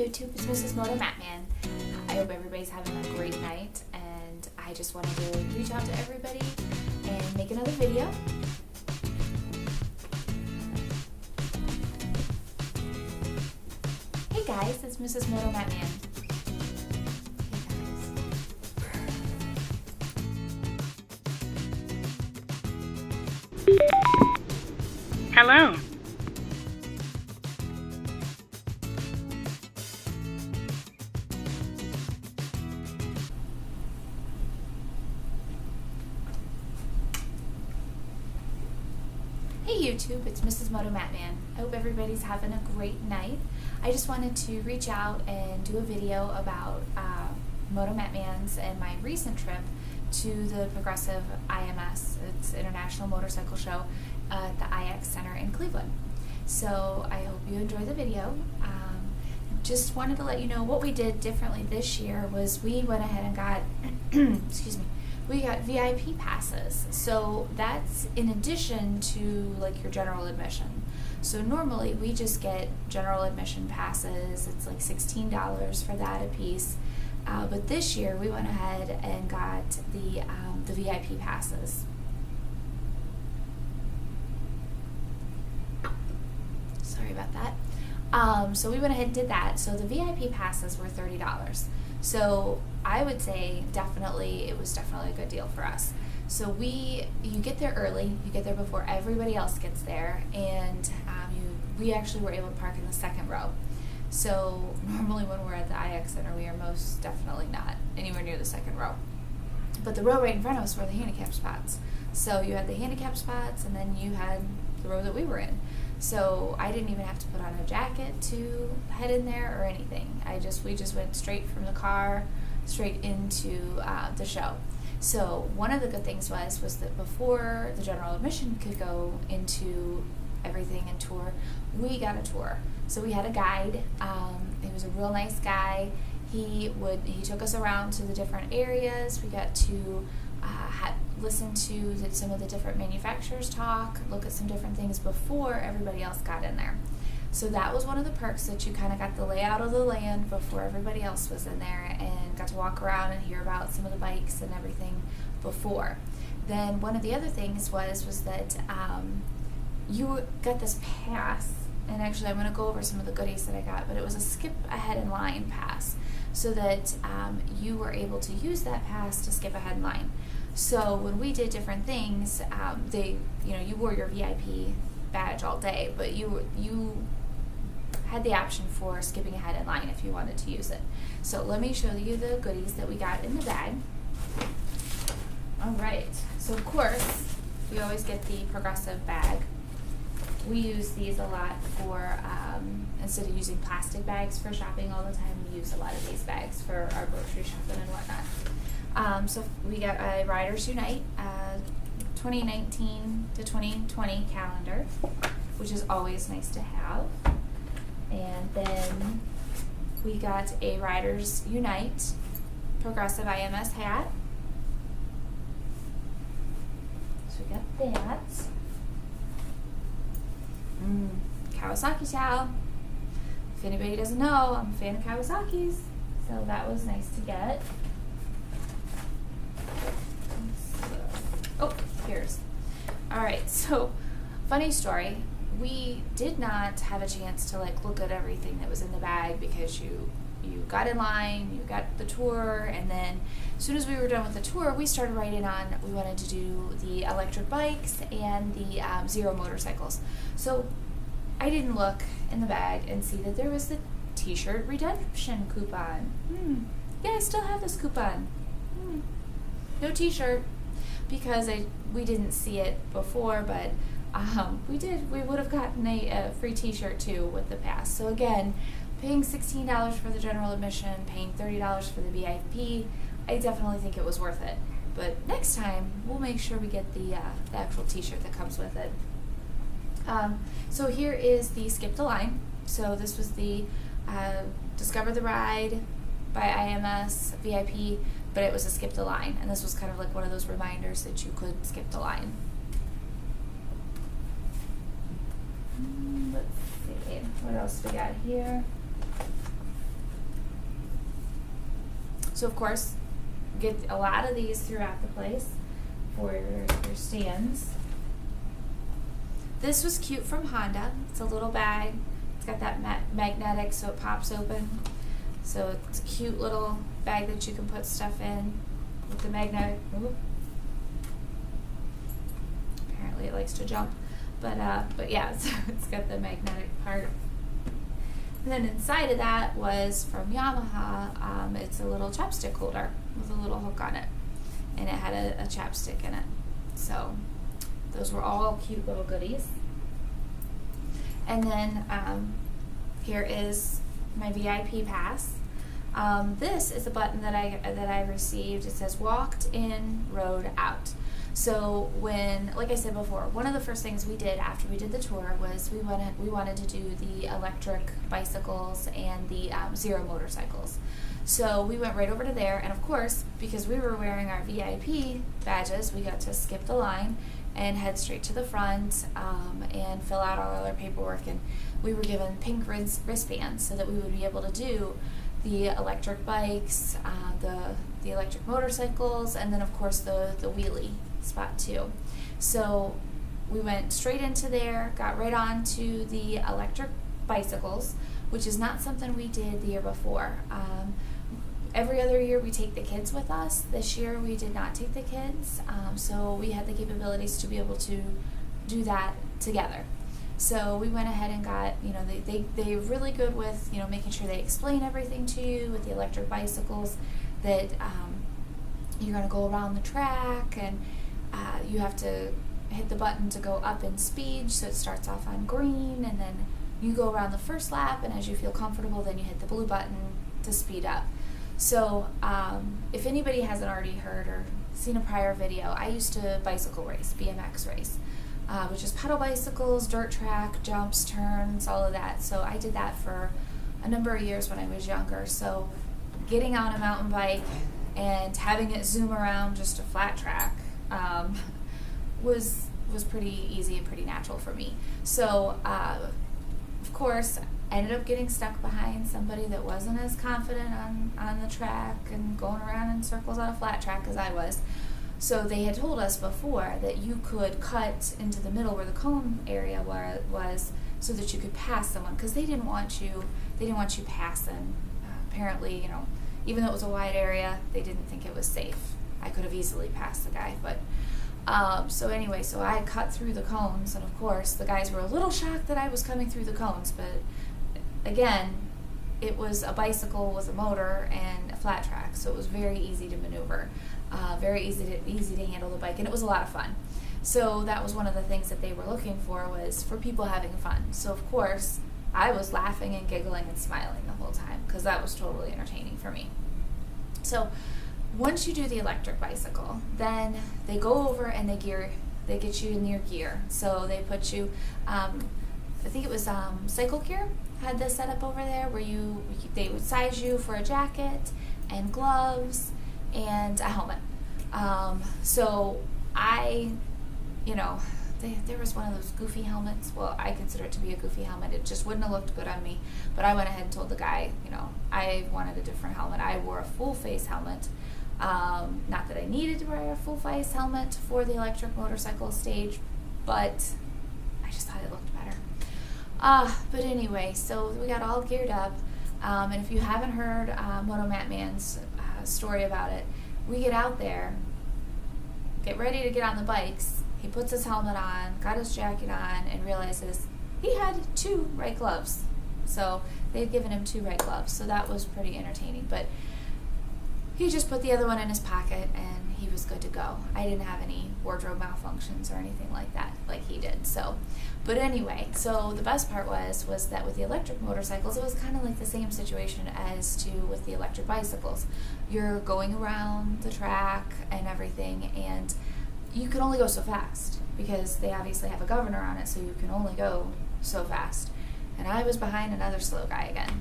YouTube, it's mrs.motomattman. I hope everybody's having a great night, and I just wanted to reach out to everybody and make another video. Hey guys, it's mrs.motomattman. Hello. Hey YouTube, it's Mrs. Motomattman. I hope everybody's having a great night. I just wanted to reach out and do a video about Motomattmans and my recent trip to the Progressive IMS, it's International Motorcycle Show, at the IX Center in Cleveland. So I hope you enjoy the video. Just wanted to let you know what we did differently this year was we went ahead and got, excuse me, we got VIP passes. So that's in addition to like your general admission. So normally we just get general admission passes. It's like $16 for that a piece. But this year we went ahead and got the VIP passes. Sorry about that. So we went ahead and did that. So the VIP passes were $30. So I would say it was definitely a good deal for us. So you get there early, you get there before everybody else gets there, and we actually were able to park in the second row. So normally when we're at the IX Center, we are most definitely not anywhere near the second row. But the row right in front of us were the handicap spots. So you had the handicap spots, and then you had the row that we were in. So I didn't even have to put on a jacket to head in there or anything. We just went straight from the car, straight into the show. So one of the good things was that before the general admission could go into everything and tour, we got a tour. So we had a guide. He was a real nice guy. He took us around to the different areas. We got to listen to some of the different manufacturers talk, look at some different things before everybody else got in there. So that was one of the perks, that you kind of got the layout of the land before everybody else was in there and got to walk around and hear about some of the bikes and everything before. Then one of the other things was that you got this pass, and actually I'm going to go over some of the goodies that I got, but it was a skip ahead in line pass, so that you were able to use that pass to skip ahead in line. So when we did different things, you wore your VIP badge all day, but you had the option for skipping ahead in line if you wanted to use it. So let me show you the goodies that we got in the bag. All right, so of course, we always get the Progressive bag. We use these a lot for, instead of using plastic bags for shopping all the time, we use a lot of these bags for our grocery shopping and whatnot. So we got a Riders Unite 2019 to 2020 calendar, which is always nice to have. And then we got a Riders Unite Progressive IMS hat. So we got that. Kawasaki towel. If anybody doesn't know, I'm a fan of Kawasaki's, so that was nice to get. Oh, here's. Alright, so funny story. We did not have a chance to look at everything that was in the bag because you got in line, you got the tour, and then as soon as we were done with the tour, we started writing on, we wanted to do the electric bikes and the zero motorcycles. So I didn't look in the bag and see that there was the t-shirt redemption coupon. Yeah, I still have this coupon. No t-shirt, because we didn't see it before, but we would have gotten a free t-shirt too with the pass. So again, paying $16 for the general admission, paying $30 for the VIP, I definitely think it was worth it. But next time, we'll make sure we get the actual t-shirt that comes with it. So here is the Skip the Line. So this was the Discover the Ride by IMS VIP, but it was a skip the line, and this was kind of like one of those reminders that you could skip the line. Let's see, what else we got here? So of course, get a lot of these throughout the place for your stands. This was cute from Honda. It's a little bag. It's got that magnetic so it pops open. So it's a cute little bag that you can put stuff in with the magnetic. Ooh. Apparently it likes to jump. But yeah, so it's got the magnetic part. And then inside of that was from Yamaha. It's a little chapstick holder with a little hook on it. And it had a chapstick in it. So those were all cute little goodies. And then here is my VIP pass. This is a button that I received. It says walked in, rode out. So when, like I said before, one of the first things we did after we did the tour was we wanted to do the electric bicycles and the Zero motorcycles. So we went right over to there, and of course, because we were wearing our VIP badges, we got to skip the line and head straight to the front and fill out all our paperwork. And we were given pink wristbands so that we would be able to do the electric bikes, the electric motorcycles, and then of course the wheelie spot too. So we went straight into there, got right on to the electric bicycles, which is not something we did the year before. Every other year we take the kids with us. This year we did not take the kids, so we had the capabilities to be able to do that together. So we went ahead and got, they're really good with, making sure they explain everything to you with the electric bicycles, that you're going to go around the track, and you have to hit the button to go up in speed, so it starts off on green, and then you go around the first lap, and as you feel comfortable, then you hit the blue button to speed up. So if anybody hasn't already heard or seen a prior video, I used to bicycle race, BMX race, which is pedal bicycles, dirt track, jumps, turns, all of that. So I did that for a number of years when I was younger. So getting on a mountain bike and having it zoom around just a flat track was pretty easy and pretty natural for me. So of course, I ended up getting stuck behind somebody that wasn't as confident on the track and going around in circles on a flat track as I was. So they had told us before that you could cut into the middle where the cone area was, so that you could pass someone, because they didn't want you passing. Apparently, even though it was a wide area, they didn't think it was safe. I could have easily passed the guy, but so anyway, so I cut through the cones, and of course the guys were a little shocked that I was coming through the cones, but again, it was a bicycle with a motor and a flat track, so it was very easy to maneuver, very easy to handle the bike, and it was a lot of fun. So that was one of the things that they were looking for, was for people having fun. So of course, I was laughing and giggling and smiling the whole time, because that was totally entertaining for me. So once you do the electric bicycle, then they go over and they get you in your gear. So they put you, I think it was Cycle Gear had this set up over there, where they would size you for a jacket and gloves and a helmet. So I, there was one of those goofy helmets. Well, I consider it to be a goofy helmet. It just wouldn't have looked good on me. But I went ahead and told the guy, I wanted a different helmet. I wore a full face helmet. Not that I needed to wear a full face helmet for the electric motorcycle stage, but I just thought it looked better. But anyway, so we got all geared up, and if you haven't heard MOTOMATTMAN's story about it, we get out there, get ready to get on the bikes. He puts his helmet on, got his jacket on, and realizes he had 2 right gloves. So they'd given him 2 right gloves, so that was pretty entertaining. But he just put the other one in his pocket, and he was good to go. I didn't have any wardrobe malfunctions or anything like that, like he did. So, but anyway, so the best part was that with the electric motorcycles, it was kind of like the same situation as with the electric bicycles. You're going around the track and everything, and you can only go so fast, because they obviously have a governor on it, so you can only go so fast. And I was behind another slow guy again.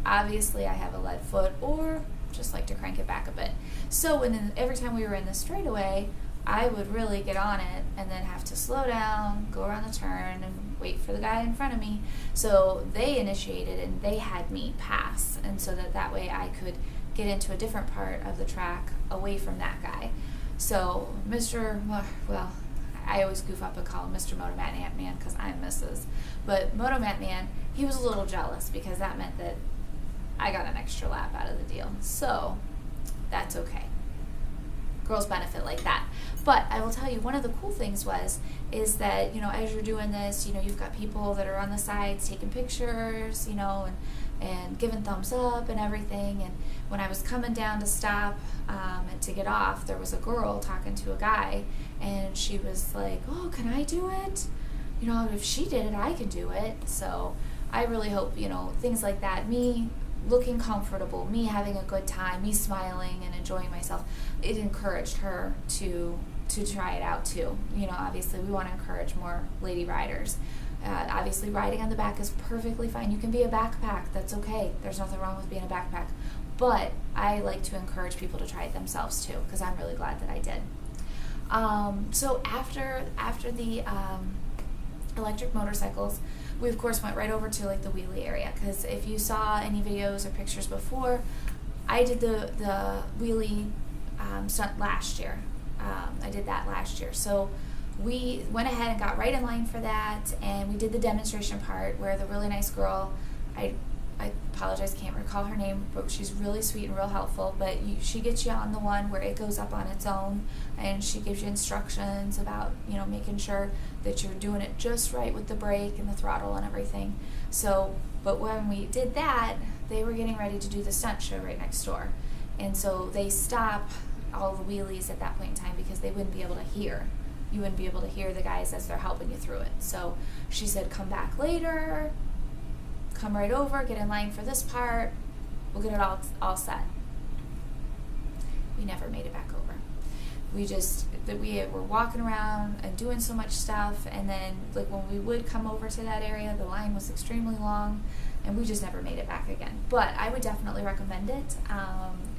Obviously, I have a lead foot, or just like to crank it back a bit. So every time we were in the straightaway, I would really get on it and then have to slow down, go around the turn, and wait for the guy in front of me. So they initiated and they had me pass, and so that way I could get into a different part of the track away from that guy. So well, I always goof up and call him Mr. Motomattman because I'm Mrs. But Motomattman, he was a little jealous because that meant that I got an extra lap out of the deal. So that's okay. Girls benefit like that. But I will tell you, one of the cool things is that, as you're doing this, you've got people that are on the sides taking pictures, and giving thumbs up and everything. And when I was coming down to stop and to get off, there was a girl talking to a guy, and she was like, "Oh, can I do it? If she did it, I can do it." So I really hope, things like that, me looking comfortable, me having a good time, me smiling and enjoying myself, it encouraged her to try it out too. Obviously we want to encourage more lady riders. Obviously riding on the back is perfectly fine. You can be a backpack, that's okay. There's nothing wrong with being a backpack. But I like to encourage people to try it themselves too, because I'm really glad that I did. So after the electric motorcycles, we of course went right over to like the wheelie area, because if you saw any videos or pictures before, I did the wheelie stunt last year. I did that last year. So we went ahead and got right in line for that, and we did the demonstration part where the really nice girl, I apologize, can't recall her name, but she's really sweet and real helpful, but she gets you on the one where it goes up on its own, and she gives you instructions about, making sure that you're doing it just right with the brake and the throttle and everything. So, but when we did that, they were getting ready to do the stunt show right next door. And so they stop all the wheelies at that point in time because they wouldn't be able to hear. You wouldn't be able to hear the guys as they're helping you through it. So she said, come back later, come right over, get in line for this part, we'll get it all set. We never made it back over. We were walking around and doing so much stuff, and then like when we would come over to that area, the line was extremely long, and we just never made it back again. But I would definitely recommend it.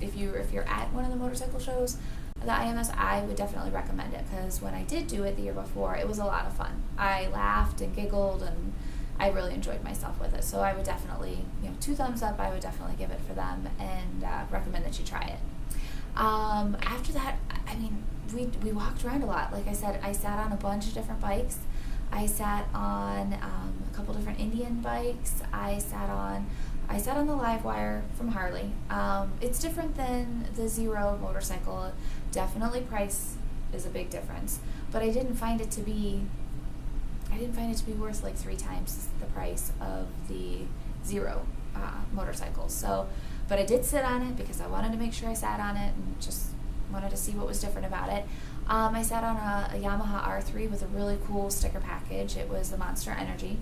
If you're at one of the motorcycle shows, the IMS, I would definitely recommend it, because when I did do it the year before, it was a lot of fun. I laughed and giggled, and I really enjoyed myself with it. So I would definitely, 2 thumbs up, I would definitely give it for them, and recommend that you try it. After that, we walked around a lot. Like I said, I sat on a bunch of different bikes. I sat on a couple different Indian bikes. I sat on the Lavalier from Harley. It's different than the Zero motorcycle. Definitely price is a big difference, but I didn't find it to be worth like 3 times the price of the Zero motorcycles. So, but I did sit on it because I wanted to make sure I sat on it and just wanted to see what was different about it. I sat on a Yamaha R3 with a really cool sticker package. It was the Monster Energy.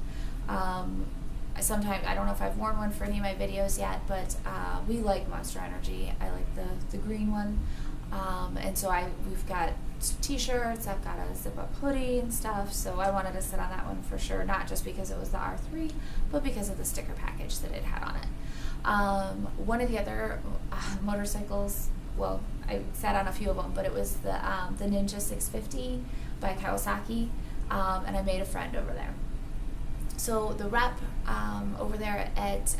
Sometimes, I don't know if I've worn one for any of my videos yet, but we like Monster Energy. I like the green one. And so we've got t-shirts, I've got a zip-up hoodie and stuff, so I wanted to sit on that one for sure, not just because it was the R3, but because of the sticker package that it had on it. One of the other motorcycles, well, I sat on a few of them, but it was the Ninja 650 by Kawasaki, and I made a friend over there. So the rep over there at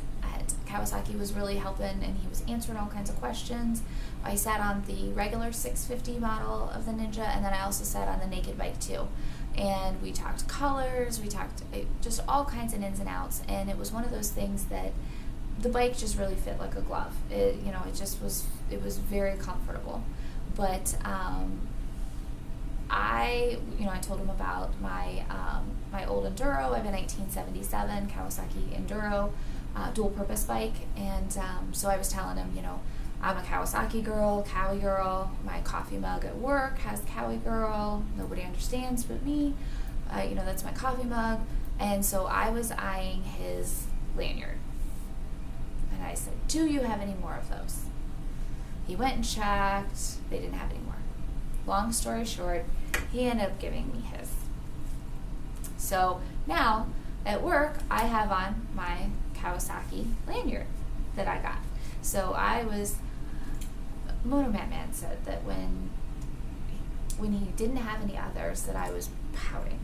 Kawasaki was really helping, and he was answering all kinds of questions. I sat on the regular 650 model of the Ninja, and then I also sat on the naked bike too. And we talked colors, we talked just all kinds of ins and outs, and it was one of those things that the bike just really fit like a glove. It was very comfortable. But I told him about my old Enduro. I have a 1977 Kawasaki Enduro dual purpose bike, and so I was telling him, I'm a Kawasaki girl, Cowie girl. My coffee mug at work has Cowie girl. Nobody understands but me. That's my coffee mug. And so I was eyeing his lanyard. And I said, do you have any more of those? He went and checked. They didn't have any more. Long story short, he ended up giving me his. So now at work, I have on my Kawasaki lanyard that I got. So Motomattman said that when he didn't have any others, that I was pouting.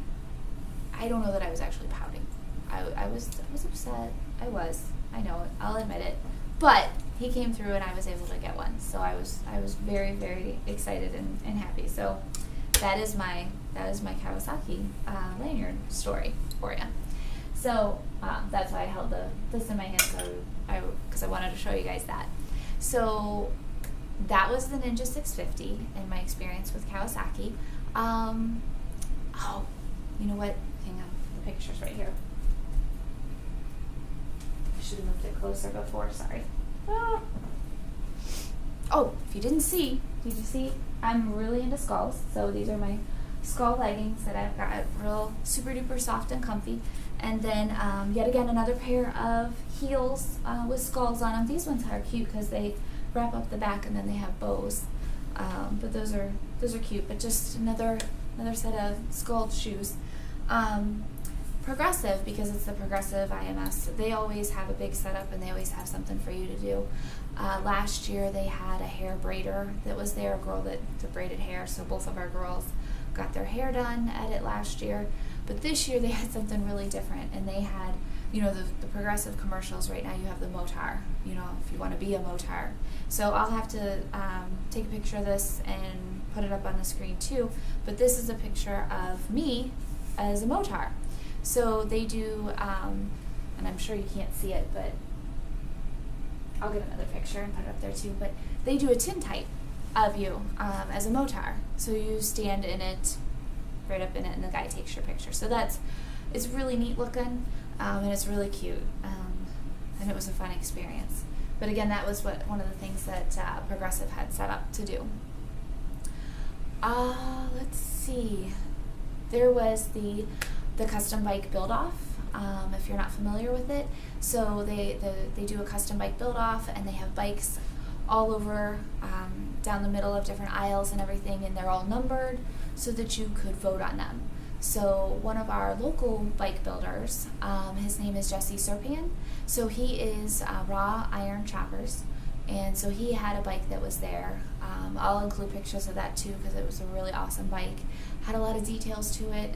I don't know that I was actually pouting. I was upset. I know it. I'll admit it. But he came through and I was able to get one. So I was very, very excited and happy. So that is my Kawasaki lanyard story for you. So that's why I held this in my hand, because I wanted to show you guys that. So that was the Ninja 650 and my experience with Kawasaki. Oh, you know what? Hang on, the picture's right here. I should have moved it closer before, sorry. Oh, if you didn't see, did you see? I'm really into skulls, so these are my skull leggings that I've got, real super duper soft and comfy. And then yet again another pair of heels with skulls on them. These ones are cute because they wrap up the back and then they have bows. But those are cute. But just another set of skulled shoes. Progressive, because it's the Progressive IMS, they always have a big setup and they always have something for you to do. Last year they had a hair braider that was there, a girl that braided hair, so both of our girls got their hair done at it last year. But this year they had something really different, and they had, you know, the Progressive commercials. Right now you have the Motar, you know, if you want to be a Motar. So I'll have to take a picture of this and put it up on the screen too. But this is a picture of me as a Motar. So they do, and I'm sure you can't see it, but I'll get another picture and put it up there too. But they do a tintype of you as a Motar. So you stand in it, right up in it, and the guy takes your picture. So it's really neat looking, and it's really cute, and it was a fun experience. But again, that was one of the things that Progressive had set up to do. Let's see. There was the custom bike build-off, if you're not familiar with it. So they do a custom bike build-off, and they have bikes all over down the middle of different aisles and everything, and they're all numbered so that you could vote on them. So one of our local bike builders, his name is Jesse Serpian. So he is Raw Iron Choppers, and so he had a bike that was there. I'll include pictures of that too, because it was a really awesome bike. Had a lot of details to it.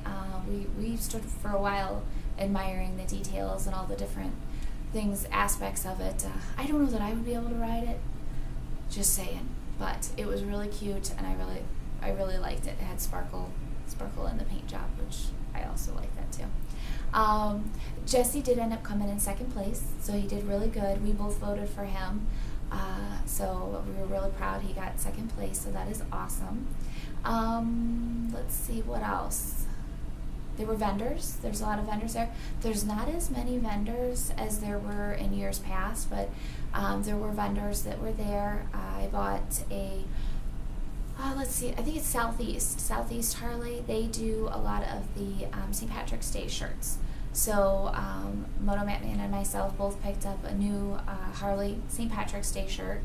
We stood for a while admiring the details and all the different aspects of it. I don't know that I would be able to ride it, just saying, but it was really cute, and I really liked it. It had sparkle in the paint job, which I also like that too. Jesse did end up coming in second place, so he did really good. We both voted for him, so we were really proud he got second place, so that is awesome. Let's see what else. There were vendors. There's a lot of vendors there. There's not as many vendors as there were in years past, but there were vendors that were there. I bought let's see, I think it's Southeast Harley. They do a lot of the St. Patrick's Day shirts. So MOTOMATTMAN and myself both picked up a new Harley St. Patrick's Day shirt.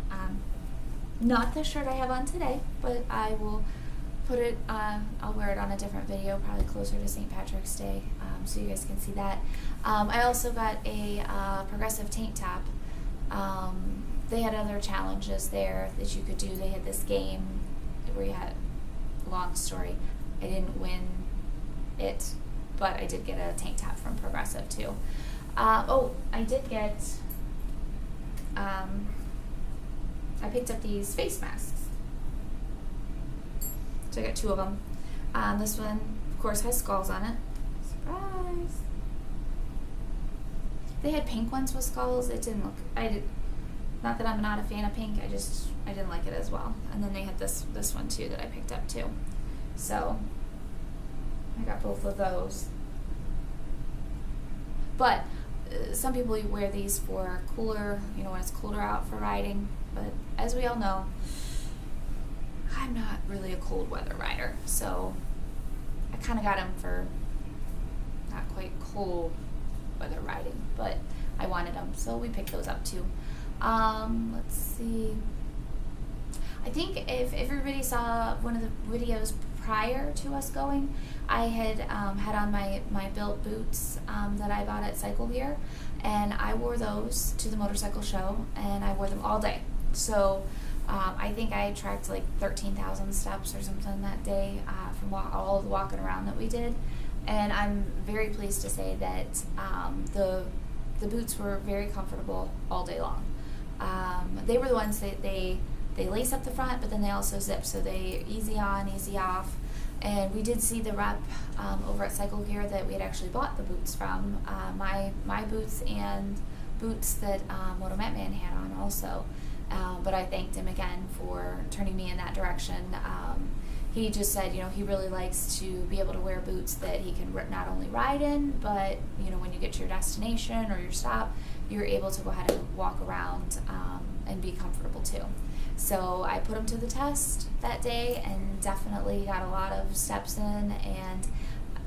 Not the shirt I have on today, but I will put it, I'll wear it on a different video, probably closer to St. Patrick's Day, so you guys can see that. I also got a Progressive tank top. They had other challenges there that you could do. They had this game where you had, long story, I didn't win it, but I did get a tank top from Progressive too. I did get, I picked up these face masks. So I got 2 of them. This one, of course, has skulls on it. Surprise! They had pink ones with skulls. It didn't look, not that I'm not a fan of pink, I didn't like it as well. And then they had this one too that I picked up too. So I got both of those. But some people wear these for cooler, you know, when it's cooler out for riding. But as we all know, I'm not really a cold weather rider, so I kind of got them for not quite cold weather riding, but I wanted them, so we picked those up too. Let's see. I think if everybody saw one of the videos prior to us going, I had had on my Bilt boots that I bought at Lavalier, and I wore those to the motorcycle show, and I wore them all day. So I think I tracked like 13,000 steps or something that day from all of the walking around that we did, and I'm very pleased to say that the boots were very comfortable all day long. They were the ones that they lace up the front, but then they also zip, so they easy on, easy off. And we did see the rep over at Cycle Gear that we had actually bought the boots from, my boots and boots that MOTOMATTman had on also. But I thanked him again for turning me in that direction. He just said, he really likes to be able to wear boots that he can not only ride in, but, when you get to your destination or your stop, you're able to go ahead and walk around and be comfortable too. So I put them to the test that day and definitely got a lot of steps in, and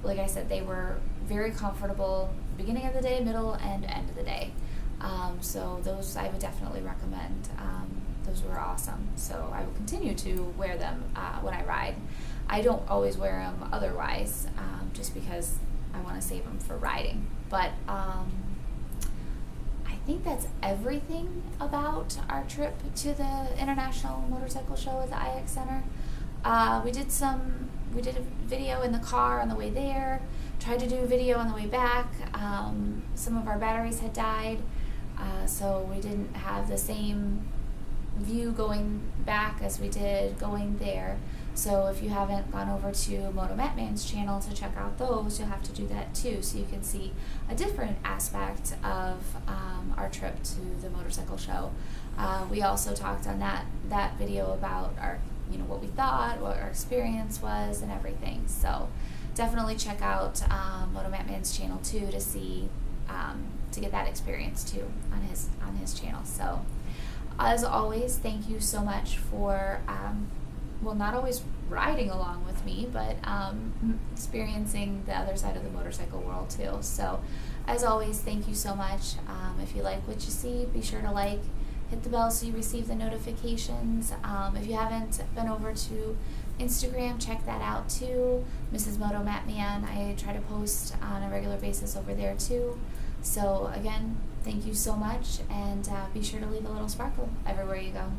like I said, they were very comfortable beginning of the day, middle, and end of the day. So those I would definitely recommend. Those were awesome. So I will continue to wear them when I ride. I don't always wear them otherwise, just because I want to save them for riding. But I think that's everything about our trip to the International Motorcycle Show at the IX Center. We did a video in the car on the way there, tried to do a video on the way back. Some of our batteries had died, so we didn't have the same view going back as we did going there. So if you haven't gone over to MOTOMATTman's channel to check out those, you'll have to do that too, so you can see a different aspect of our trip to the motorcycle show. We also talked on that video about our, what we thought, what our experience was, and everything. So definitely check out MOTOMATTman's channel too to see to get that experience too on his channel. So as always, thank you so much for not always riding along with me, but experiencing the other side of the motorcycle world too. So as always, thank you so much. If you like what you see, be sure to hit the bell so you receive the notifications. If you haven't been over to Instagram, check that out too, mrs.motomattman. I try to post on a regular basis over there too. So again, thank you so much, and be sure to leave a little sparkle everywhere you go.